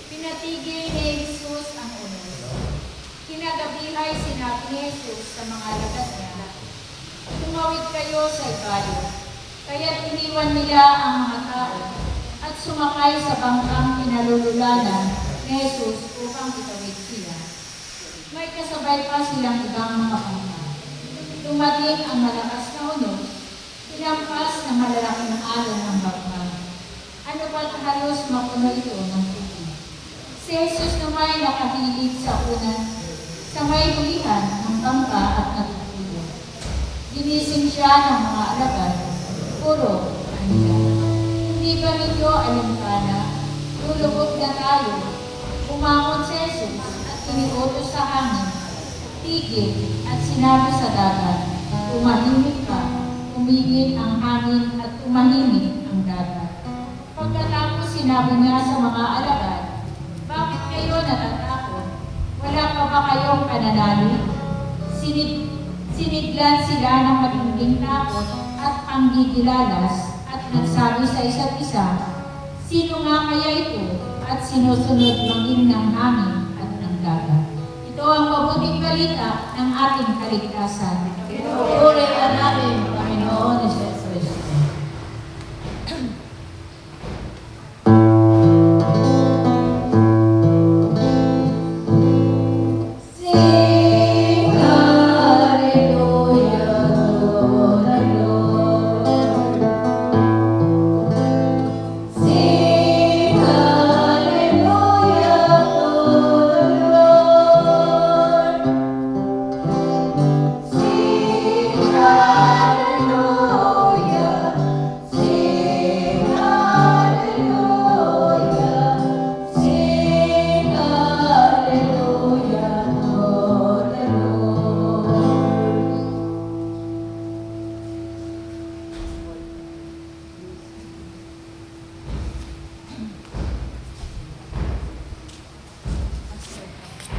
Pinatigil ni Jesus ang unos. Kinagabihay sinabi ni Jesus sa mga alagad niya, "Tumawid kayo sa ibayo." Kaya't iniwan nila ang mga tao at sumakay sa bangkang pinalululanan ni Jesus upang itawid sila. May kasabay pa silang ibang mga bangka. Dumating ang malakas na unos, tinampas ng malalaking alon ng bangka. Ano ba't halos mapuno ito ng tubig? Si Jesus naman nakahilig sa unan, sa may hulihan ng bangka at natutulog. Ginising siya ng mga alagad, puro kanila. Hindi ba ninyo alimkana? Lulubog na tayo. Umangon si Jesus at iniutos sa hangin, tigil, at sinabi sa dagat, tumahimik ka. Tumigil ang hangin at tumahimik ang dagat. Pagkatapos sinabi niya sa mga alagad, bakit kayo natatakot? Wala pa ba kayong pananalig? Siniglan sila ng matinding takot at panggigilalas at nagsabi sa isa't isa, sino nga kaya ito at sinusunod maging ng hangin at ng dagat? Ito ang mabuting balita ng ating kaligtasan. Purihan natin, Panginoon Jesus Christ.